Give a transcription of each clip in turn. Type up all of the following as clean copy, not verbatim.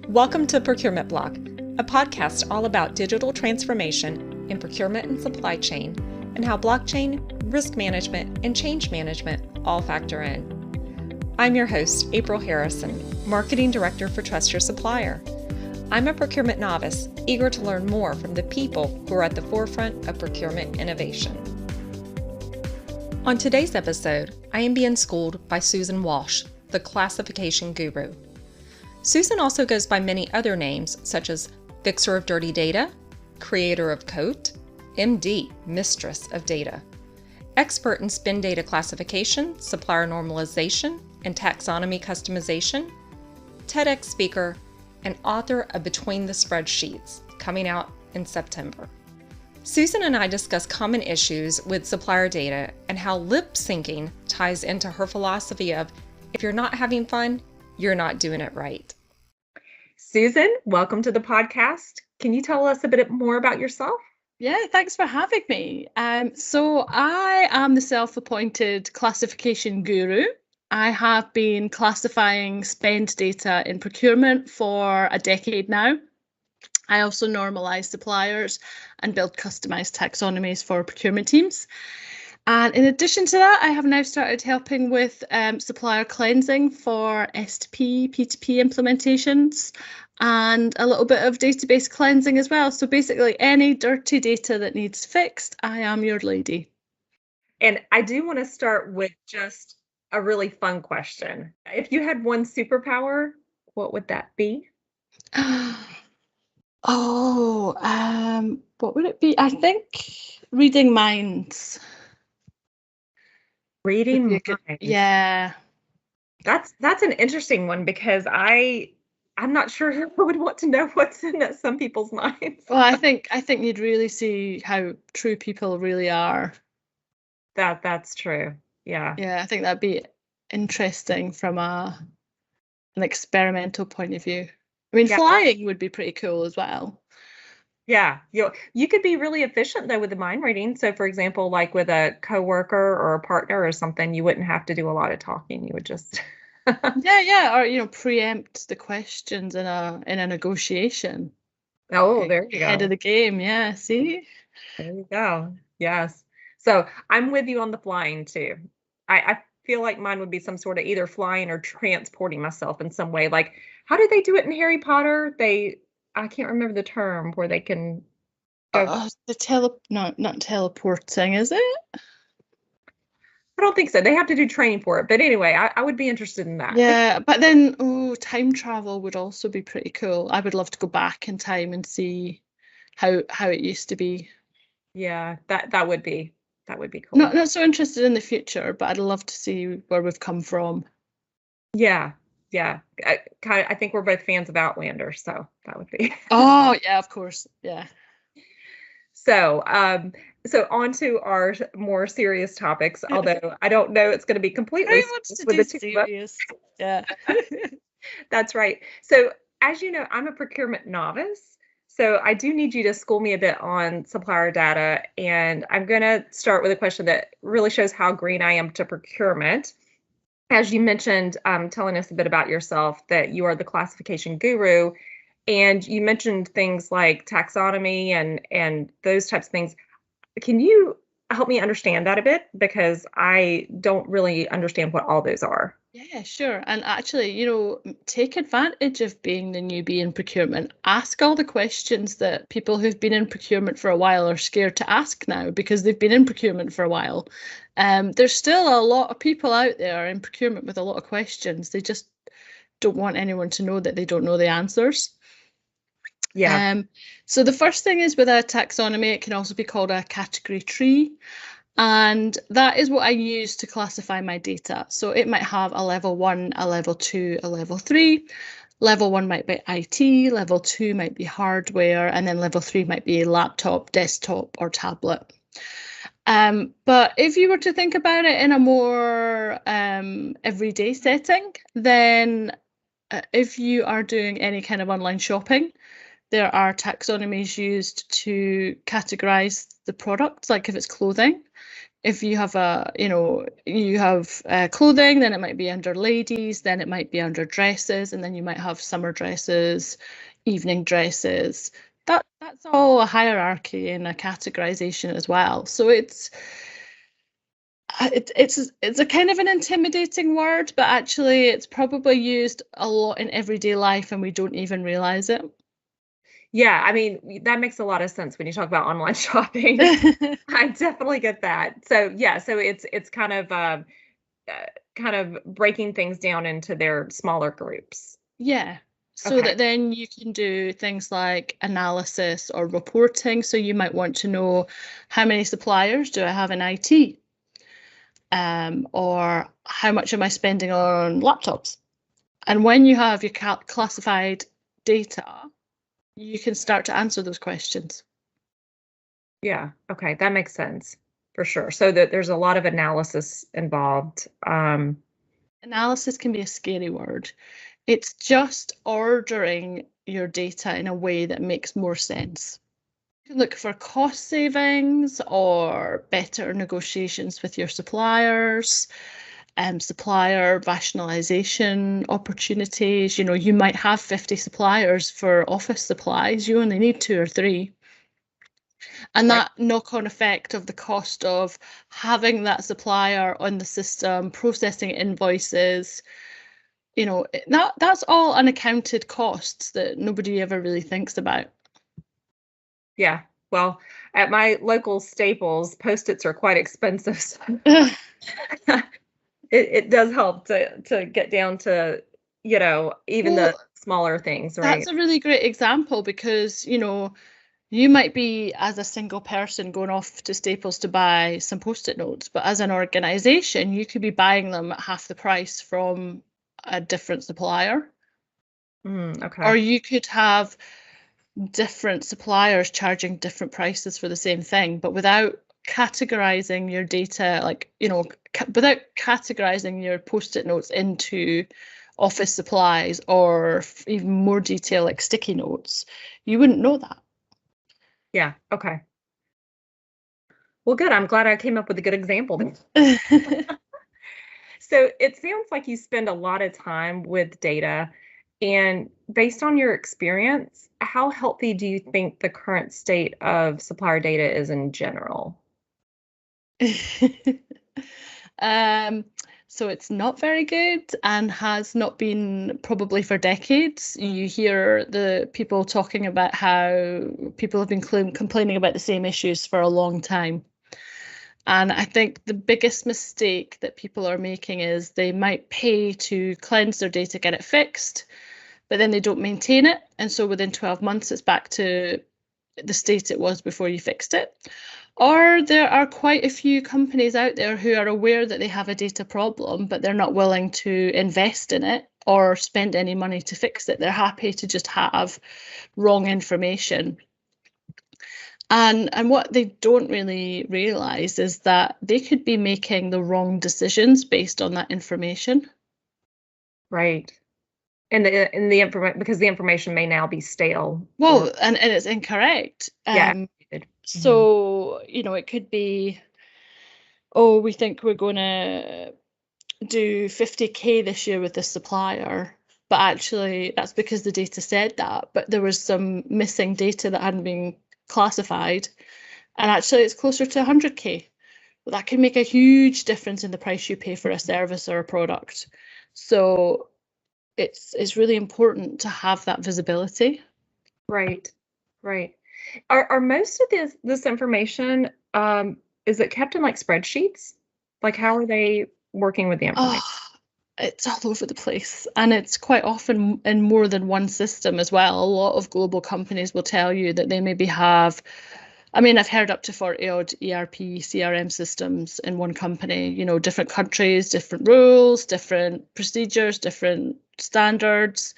Welcome to Procurement Block, a podcast all about digital transformation in procurement and supply chain, and how blockchain, risk management, and change management all factor in. I'm your host, April Harrison, Marketing Director for Trust Your Supplier. I'm a procurement novice, eager to learn more from the people who are at the forefront of procurement innovation. On today's episode, I am being schooled by Susan Walsh, the classification guru. Susan also goes by many other names, such as Fixer of Dirty Data, Creator of Code, MD, Mistress of Data, expert in spend data classification, supplier normalization, and taxonomy customization, TEDx speaker, and author of Between the Spreadsheets, coming out in September. Susan and I discuss common issues with supplier data and how lip syncing ties into her philosophy of, if you're not having fun, you're not doing it right. Susan, welcome to the podcast. Can you tell us a bit more about yourself? Yeah, thanks for having me. So I am the self-appointed classification guru. I have been classifying spend data in procurement for a decade now. I also normalize suppliers and build customized taxonomies for procurement teams. And in addition to that, I have now started helping with supplier cleansing for S2P, P2P implementations, and a little bit of database cleansing as well. So basically any dirty data that needs fixed, I am your lady. And I do want to start with just a really fun question. If you had one superpower, what would that be? What would it be? I think reading minds. Reading minds. Yeah. That's an interesting one because I'm not sure who would want to know what's in some people's minds. Well, I think you'd really see how true people really are. That's true. Yeah. Yeah, I think that'd be interesting from an experimental point of view. I mean, flying would be pretty cool as well. Yeah, you could be really efficient though with the mind reading. So for example, like with a coworker or a partner or something, you wouldn't have to do a lot of talking. You would just or preempt the questions in a negotiation. Oh, there you go. Head of the game, yeah, see? There you go. Yes. So I'm with you on the flying too. I feel like mine would be some sort of either flying or transporting myself in some way. Like, how did they do it in Harry Potter? I can't remember the term where they can go. Not teleporting, is it? I don't think so. They have to do training for it. But anyway, I would be interested in that. Yeah, but then time travel would also be pretty cool. I would love to go back in time and see how it used to be. Yeah, that would be cool. Not so interested in the future, but I'd love to see where we've come from. Yeah. I think we're both fans of Outlander, so that would be. Oh yeah, of course, yeah. So on to our more serious topics. Although I don't know it's going to be completely serious. Yeah, that's right. So as you know, I'm a procurement novice, so I do need you to school me a bit on supplier data, and I'm going to start with a question that really shows how green I am to procurement. As you mentioned, telling us a bit about yourself, that you are the classification guru, and you mentioned things like taxonomy and those types of things. Can you help me understand that a bit? Because I don't really understand what all those are. Yeah, sure. And actually, take advantage of being the newbie in procurement. Ask all the questions that people who've been in procurement for a while are scared to ask now because they've been in procurement for a while. There's still a lot of people out there in procurement with a lot of questions. They just don't want anyone to know that they don't know the answers. Yeah. So the first thing is with a taxonomy, it can also be called a category tree. And that is what I use to classify my data. So it might have a level 1, a level 2, a level 3. Level 1 might be IT, level 2 might be hardware, and then level 3 might be laptop, desktop, or tablet. But if you were to think about it in a more everyday setting, then if you are doing any kind of online shopping, there are taxonomies used to categorize the products, like if it's clothing, If you have clothing, then it might be under ladies, then it might be under dresses, and then you might have summer dresses, evening dresses. That's all a hierarchy and a categorization as well. So it's a kind of an intimidating word, but actually it's probably used a lot in everyday life and we don't even realize it. Yeah, I mean, that makes a lot of sense when you talk about online shopping. I definitely get that. So, yeah, so it's kind of breaking things down into their smaller groups. Yeah. So Okay. that then you can do things like analysis or reporting. So you might want to know how many suppliers do I have in IT? Or how much am I spending on laptops? And when you have your classified data, you can start to answer those questions. Yeah. Okay, that makes sense for sure. So that there's a lot of analysis involved. Analysis can be a scary word. It's just ordering your data in a way that makes more sense. You can look for cost savings or better negotiations with your suppliers, supplier rationalization opportunities. You might have 50 suppliers for office supplies, you only need 2 or 3. And Right. that knock-on effect of the cost of having that supplier on the system, processing invoices, that's all unaccounted costs that nobody ever really thinks about. Yeah. Well, at my local Staples, Post-its are quite expensive. So it does help to get down to, even the Well, smaller things, that's right? a really great example because, you might be, as a single person, going off to Staples to buy some Post-it notes, but as an organization, you could be buying them at half the price from a different supplier. Okay. Or you could have different suppliers charging different prices for the same thing, but without categorizing your data, like, without categorizing your Post-it notes into office supplies or even more detail like sticky notes, you wouldn't know that. Yeah. Okay. Well, good. I'm glad I came up with a good example. So it sounds like you spend a lot of time with data. And based on your experience, how healthy do you think the current state of supplier data is in general? Um, so it's not very good and has not been probably for decades. You hear the people talking about how people have been complaining about the same issues for a long time. And I think the biggest mistake that people are making is they might pay to cleanse their data, get it fixed, but then they don't maintain it. And so within 12 months, it's back to the state it was before you fixed it. Or there are quite a few companies out there who are aware that they have a data problem, but they're not willing to invest in it or spend any money to fix it. They're happy to just have wrong information. And what they don't really realize is that they could be making the wrong decisions based on that information. Right. And the information, because the information may now be stale or Well, and it's incorrect. yeah. Mhm. So, it could be, oh, we think we're going to do 50K this year with this supplier, but actually that's because the data said that, but there was some missing data that hadn't been classified, and actually it's closer to 100K. Well, that can make a huge difference in the price you pay for a service or a product. So it's really important to have that visibility. Right. Right. Are most of this information, is it kept in like spreadsheets? Like how are they working with the Oh, information? it's all over the place, and it's quite often in more than one system as well. A lot of global companies will tell you that they maybe have, I mean, I've heard up to 40 odd ERP, CRM systems in one company, different countries, different rules, different procedures, different standards.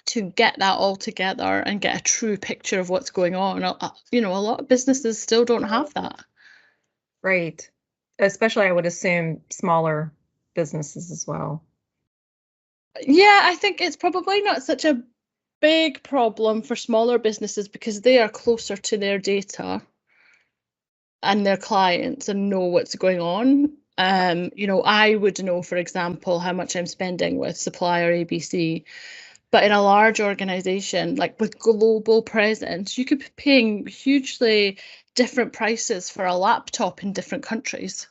To get that all together and get a true picture of what's going on, a lot of businesses still don't have that. Right. Especially I would assume smaller businesses as well. Yeah, I think it's probably not such a big problem for smaller businesses because they are closer to their data. and their clients and know what's going on. I would know, for example, how much I'm spending with supplier ABC. But in a large organization, like with global presence, you could be paying hugely different prices for a laptop in different countries.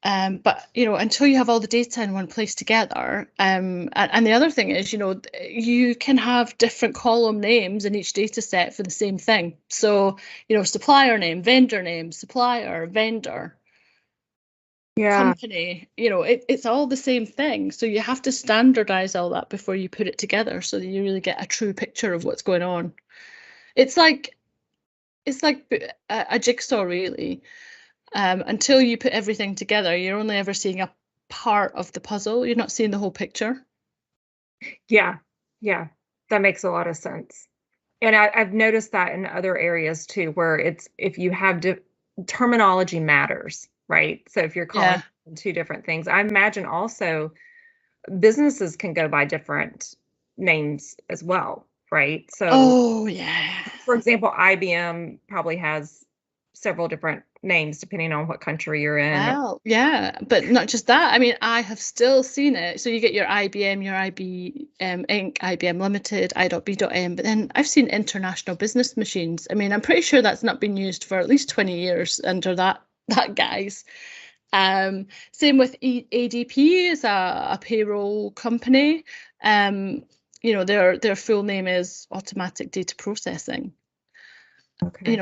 But until you have all the data in one place together, and the other thing is, you can have different column names in each data set for the same thing. So, supplier name, vendor name, supplier, vendor, company, it's all the same thing. So you have to standardize all that before you put it together so that you really get a true picture of what's going on. It's like a jigsaw, really. Until you put everything together, you're only ever seeing a part of the puzzle. You're not seeing the whole picture. Yeah, that makes a lot of sense. And I've noticed that in other areas too, where it's if you have terminology matters, right? So if you're calling two different things, I imagine also businesses can go by different names as well, right? So, for example, IBM probably has several different names depending on what country you're in. Well, yeah, but not just that. I mean, I have still seen it. So you get your IBM, your IBM Inc., IBM Limited, I.B.M, but then I've seen international business machines. I mean, I'm pretty sure that's not been used for at least 20 years under that guise. Same with ADP is a payroll company. Their full name is Automatic Data Processing. Okay.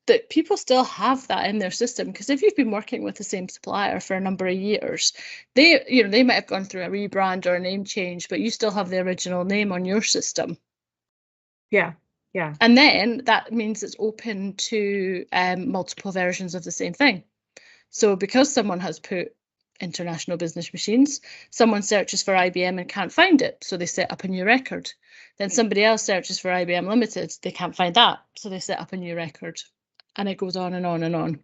That people still have that in their system, because if you've been working with the same supplier for a number of years, they might have gone through a rebrand or a name change, but you still have the original name on your system. Yeah. And then that means it's open to multiple versions of the same thing. So because someone has put international business machines, someone searches for IBM and can't find it, so they set up a new record. Then somebody else searches for IBM Limited, they can't find that, so they set up a new record. And it goes on and on and on.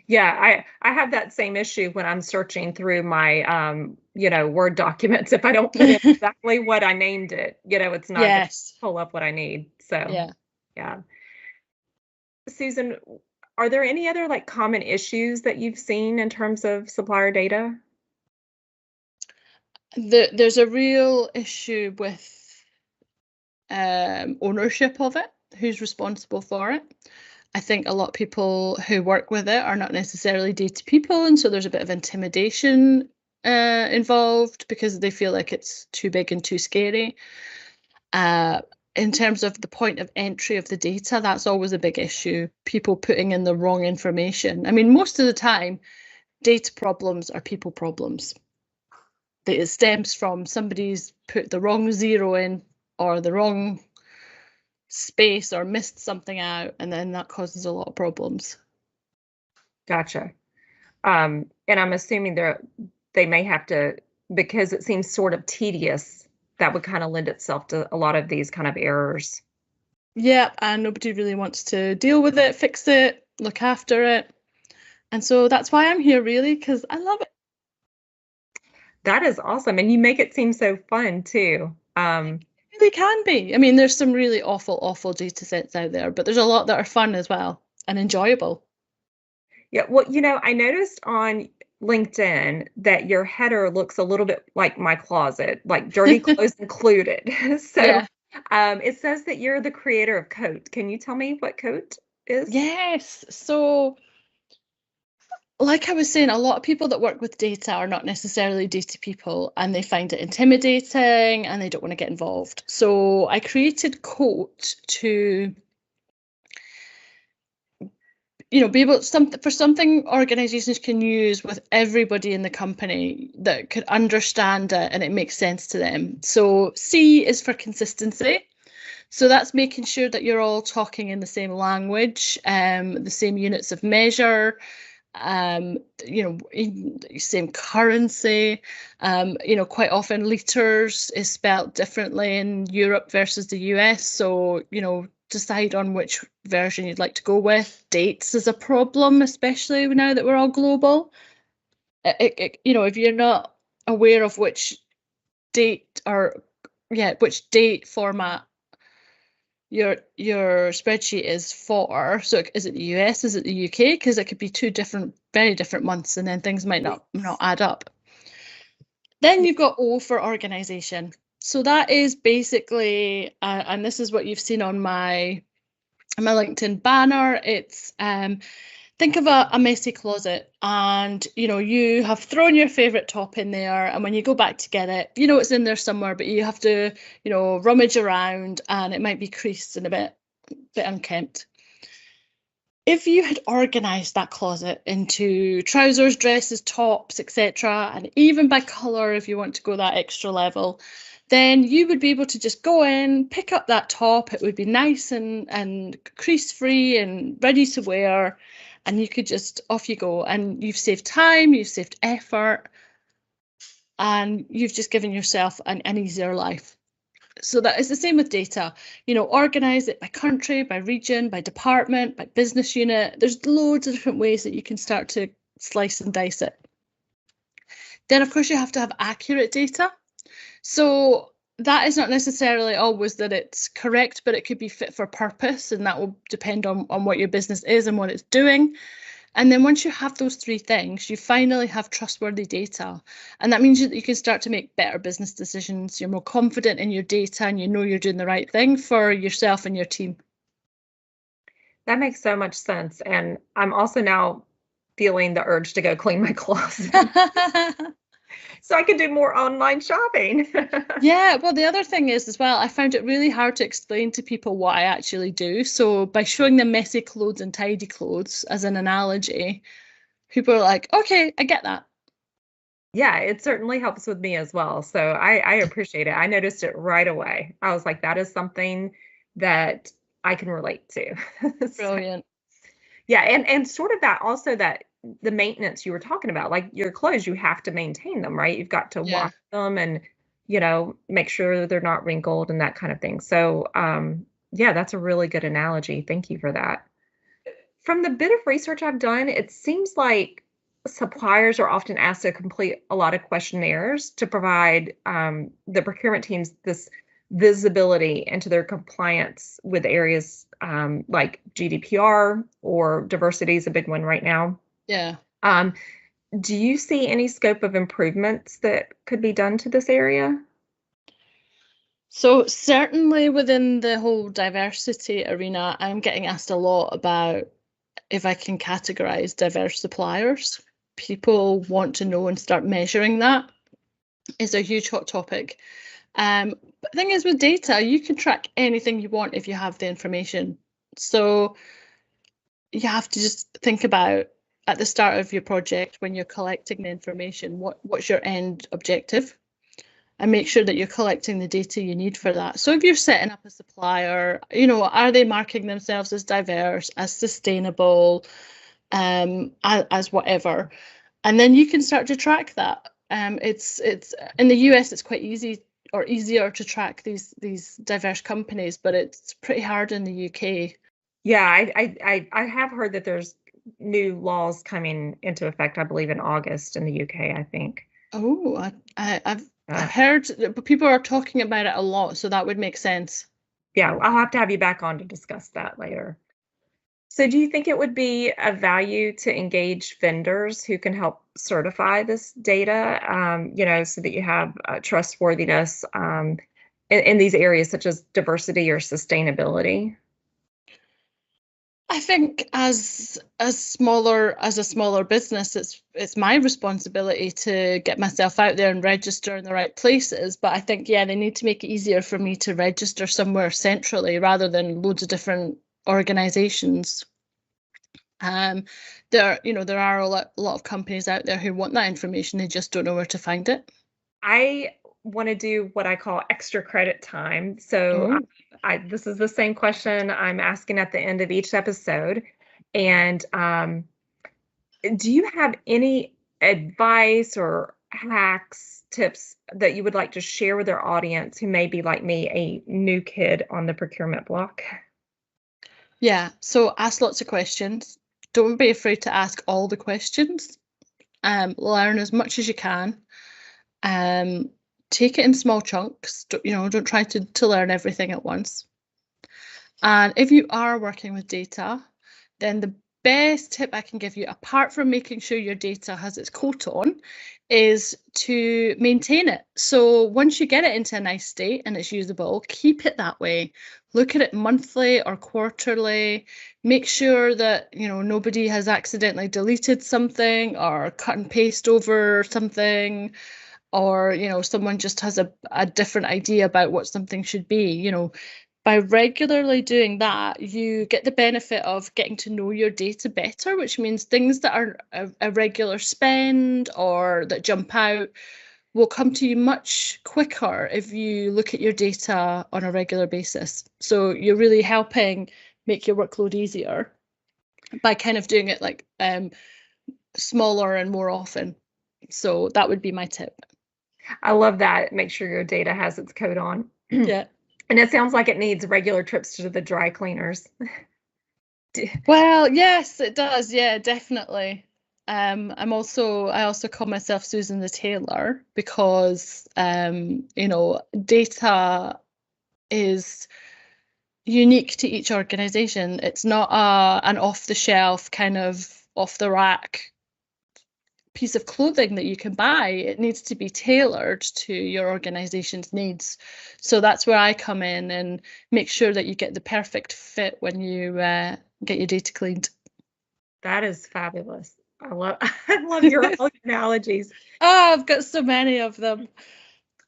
Yeah, I have that same issue when I'm searching through my Word documents. If I don't put in exactly what I named it, it's not going to pull up what I need. So yeah. Susan, are there any other like common issues that you've seen in terms of supplier data? There's a real issue with ownership of it. Who's responsible for it? I think a lot of people who work with it are not necessarily data people, and so there's a bit of intimidation involved because they feel like it's too big and too scary. In terms of the point of entry of the data, that's always a big issue. People putting in the wrong information. I mean, most of the time, data problems are people problems. It stems from somebody's put the wrong zero in or the wrong space or missed something out, and then that causes a lot of problems. Gotcha. And I'm assuming they may have to, because it seems sort of tedious, that would kind of lend itself to a lot of these kind of errors. Yeah, and nobody really wants to deal with it, fix it, look after it. And so that's why I'm here, really, because I love it. That is awesome. And you make it seem so fun too. It really can be. I mean, there's some really awful data sets out there, but there's a lot that are fun as well and enjoyable. Yeah, well, I noticed on LinkedIn that your header looks a little bit like my closet, like dirty clothes included. So it says that you're the creator of Coat. Can you tell me what Coat is? Yes. So like I was saying, a lot of people that work with data are not necessarily data people, and they find it intimidating and they don't want to get involved. So I created Coat to be able for something organizations can use with everybody in the company that could understand it and it makes sense to them. So C is for consistency. So that's making sure that you're all talking in the same language, the same units of measure, same currency. Quite often liters is spelt differently in Europe versus the US. So, decide on which version you'd like to go with. Dates is a problem, especially now that we're all global. If you're not aware of which date format your spreadsheet is for. So is it the US? Is it the UK? Because it could be two very different months, and then things might not add up. Then you've got O for organization. So that is basically, and this is what you've seen on my LinkedIn banner. It's think of a messy closet, and you have thrown your favorite top in there, and when you go back to get it, it's in there somewhere, but you have to rummage around, and it might be creased and a bit unkempt. If you had organized that closet into trousers, dresses, tops, etc., and even by color if you want to go that extra level, then you would be able to just go in, pick up that top. It would be nice and crease free and ready to wear, and you could just, off you go, and you've saved time, you've saved effort, and you've just given yourself an easier life. So that is the same with data. Organize it by country, by region, by department, by business unit. There's loads of different ways that you can start to slice and dice it. Then, of course, you have to have accurate data. So that is not necessarily always that it's correct, but it could be fit for purpose, and that will depend on what your business is and what it's doing. And then once you have those three things, you finally have trustworthy data. And that means that you can start to make better business decisions. You're more confident in your data, and you're doing the right thing for yourself and your team. That makes so much sense. And I'm also now feeling the urge to go clean my closet. So I can do more online shopping. Yeah, well, the other thing is as well, I found it really hard to explain to people what I actually do. So by showing them messy clothes and tidy clothes as an analogy, people are like, okay, I get that. Yeah, it certainly helps with me as well. So I appreciate it. I noticed it right away. I was like, that is something that I can relate to. Brilliant. Yeah, and sort of that also, that the maintenance you were talking about, like your clothes, you have to maintain them, right? You've got to wash them and, make sure they're not wrinkled and that kind of thing. So, yeah, that's a really good analogy. Thank you for that. From the bit of research I've done, it seems like suppliers are often asked to complete a lot of questionnaires to provide the procurement teams this visibility into their compliance with areas like GDPR, or diversity is a big one right now. Yeah. Do you see any scope of improvements that could be done to this area? So certainly within the whole diversity arena, I'm getting asked a lot about if I can categorize diverse suppliers. People want to know and start measuring that. It's a huge hot topic. But the thing is, with data, you can track anything you want if you have the information. So you have to just think about, at the start of your project, when you're collecting the information, what's your end objective? And make sure that you're collecting the data you need for that. So if you're setting up a supplier, are they marking themselves as diverse, as sustainable, as whatever? And then you can start to track that. It's in the US, it's quite easy or easier to track these diverse companies, but it's pretty hard in the UK. Yeah, I have heard that there's new laws coming into effect, I believe in August in the UK, I think. Oh, I've heard, but people are talking about it a lot, so that would make sense. Yeah, I'll have to have you back on to discuss that later. So do you think it would be of value to engage vendors who can help certify this data, so that you have trustworthiness in these areas such as diversity or sustainability? I think as a smaller business, it's my responsibility to get myself out there and register in the right places. But I think, they need to make it easier for me to register somewhere centrally rather than loads of different organizations. There are a lot of companies out there who want that information. They just don't know where to find it. I want to do what I call extra credit time. So this is the same question I'm asking at the end of each episode. And do you have any advice or hacks, tips that you would like to share with our audience who may be like me, a new kid on the procurement block? Yeah, so ask lots of questions. Don't be afraid to ask all the questions. Learn as much as you can. Take it in small chunks. Don't try to learn everything at once. And if you are working with data, then the best tip I can give you, apart from making sure your data has its coat on, is to maintain it. So once you get it into a nice state and it's usable, keep it that way. Look at it monthly or quarterly. Make sure that, you know, nobody has accidentally deleted something or cut and paste over something, or, you know, someone just has a different idea about what something should be. You know, by regularly doing that, you get the benefit of getting to know your data better, which means things that are a regular spend or that jump out will come to you much quicker if you look at your data on a regular basis. So you're really helping make your workload easier by kind of doing it like smaller and more often. So that would be my tip. I love that. Make sure your data has its coat on. Yeah. And it sounds like it needs regular trips to the dry cleaners. Well, yes, it does. Yeah, definitely. I also call myself Susan the Tailor because you know, data is unique to each organization. It's not an off-the-shelf kind of off-the-rack piece of clothing that you can buy. It needs to be tailored to your organization's needs. So that's where I come in and make sure that you get the perfect fit when you get your data cleaned. That is fabulous. I love your analogies. Oh, I've got so many of them.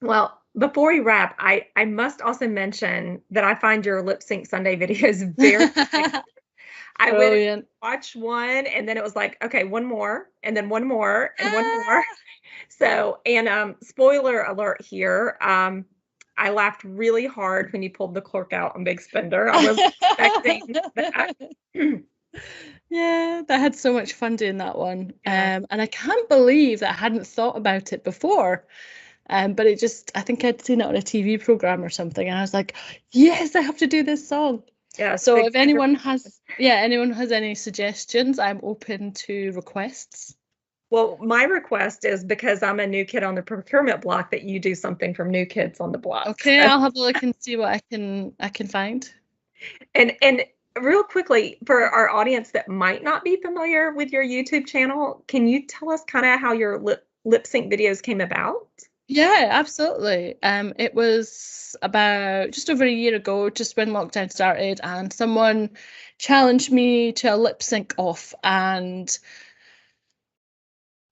Well, before we wrap, I must also mention that I find your lip sync Sunday videos very I went and watched one, and then it was like, okay, one more, and then one more, and one more. So, and spoiler alert here, I laughed really hard when you pulled the cork out on Big Spender. I was expecting that. Yeah, I had so much fun doing that one. Yeah. And I can't believe that I hadn't thought about it before. But it just, I think I'd seen it on a TV program or something, and I was like, yes, I have to do this song. Yeah. So if anyone has any suggestions, I'm open to requests. Well, my request is, because I'm a new kid on the procurement block, that you do something from New Kids on the Block. Okay, so I'll have a look and see what I can find. And real quickly, for our audience that might not be familiar with your YouTube channel, can you tell us kind of how your lip sync videos came about? Yeah, absolutely. It was about just over a year ago, just when lockdown started, and someone challenged me to a lip sync off, and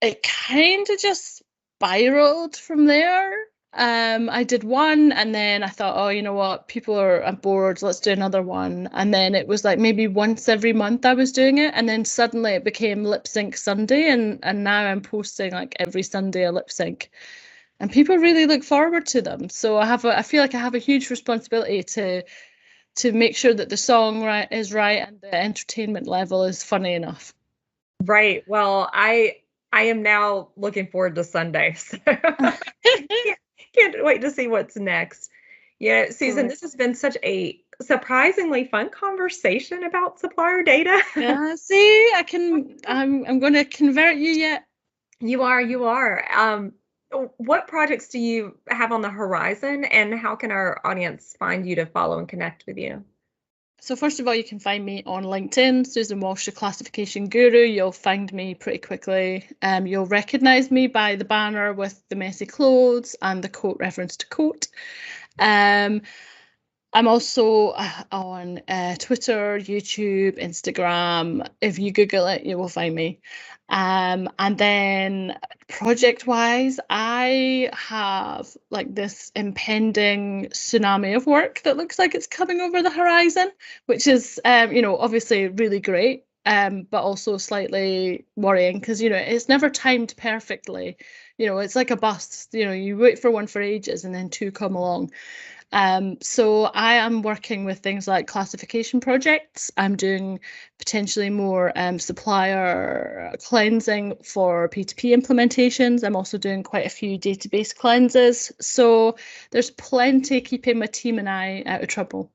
it kind of just spiraled from there. I did one, and then I thought, oh, you know what, people are bored, let's do another one. And then it was like maybe once every month I was doing it, and then suddenly it became Lip Sync Sunday, and now I'm posting like every Sunday a lip sync. And people really look forward to them. So I feel like I have a huge responsibility to make sure that the song is right and the entertainment level is funny enough. Right. Well, I am now looking forward to Sunday. So can't wait to see what's next. Yeah, Susan, this has been such a surprisingly fun conversation about supplier data. Yeah, see, I'm going to convert you yet. You are. What projects do you have on the horizon, and how can our audience find you to follow and connect with you? So first of all, you can find me on LinkedIn, Susan Walsh, the classification guru. You'll find me pretty quickly. You'll recognise me by the banner with the messy clothes and the quote reference to quote. I'm also on Twitter, YouTube, Instagram. If you Google it, you will find me. And then project-wise, I have like this impending tsunami of work that looks like it's coming over the horizon, which is, you know, obviously really great, but also slightly worrying because, you know, it's never timed perfectly. You know, it's like a bus, you know, you wait for one for ages and then two come along. So I am working with things like classification projects. I'm doing potentially more supplier cleansing for P2P implementations. I'm also doing quite a few database cleanses. So there's plenty keeping my team and I out of trouble.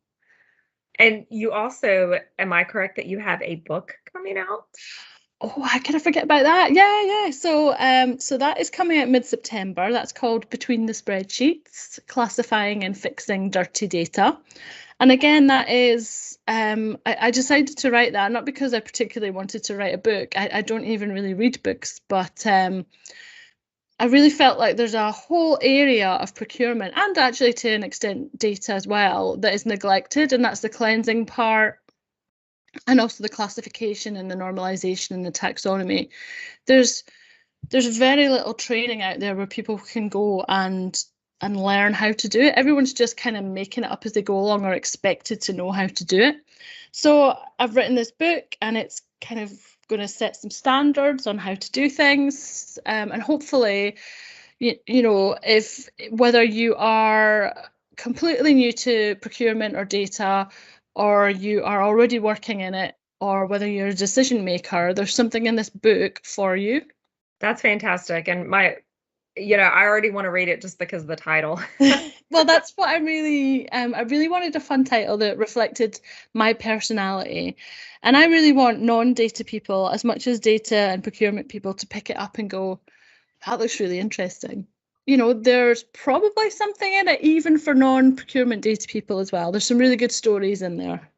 And you also, am I correct that you have a book coming out? Oh, how can I forget about that? Yeah. So that is coming out mid-September. That's called Between the Spreadsheets, Classifying and Fixing Dirty Data. And again, that is, I decided to write that, not because I particularly wanted to write a book. I don't even really read books, but I really felt like there's a whole area of procurement, and actually to an extent data as well, that is neglected, and that's the cleansing part, and also the classification and the normalization and the taxonomy. There's very little training out there where people can go and learn how to do it. Everyone's just kind of making it up as they go along, or expected to know how to do it. So I've written this book, and it's kind of going to set some standards on how to do things, and hopefully, you know, if whether you are completely new to procurement or data, or you are already working in it, or whether you're a decision maker, there's something in this book for you. That's fantastic. And I already want to read it just because of the title. Well, that's what I really wanted a fun title that reflected my personality. And I really want non-data people, as much as data and procurement people, to pick it up and go, that looks really interesting. You know, there's probably something in it even for non-procurement data people as well. There's some really good stories in there.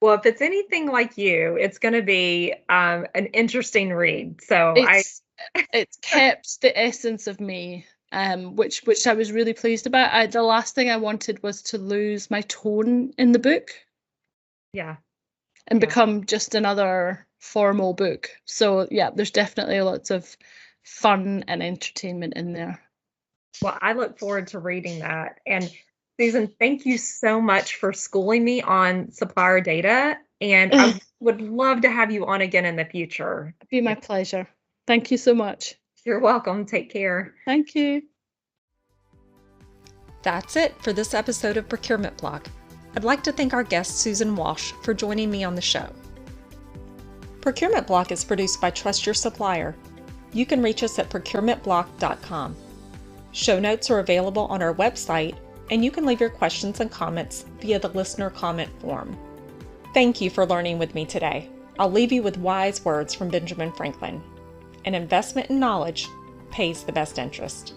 Well, if it's anything like you, it's going to be an interesting read. So it's kept the essence of me, which I was really pleased about. The last thing I wanted was to lose my tone in the book. Yeah. And become just another formal book. So yeah, there's definitely lots of fun and entertainment in there. Well, I look forward to reading that. And Susan, thank you so much for schooling me on supplier data. And I would love to have you on again in the future. It'd be my pleasure. Thank you so much. You're welcome. Take care. Thank you. That's it for this episode of Procurement Block. I'd like to thank our guest, Susan Walsh, for joining me on the show. Procurement Block is produced by Trust Your Supplier. You can reach us at procurementblock.com. Show notes are available on our website, and you can leave your questions and comments via the listener comment form. Thank you for learning with me today. I'll leave you with wise words from Benjamin Franklin. An investment in knowledge pays the best interest.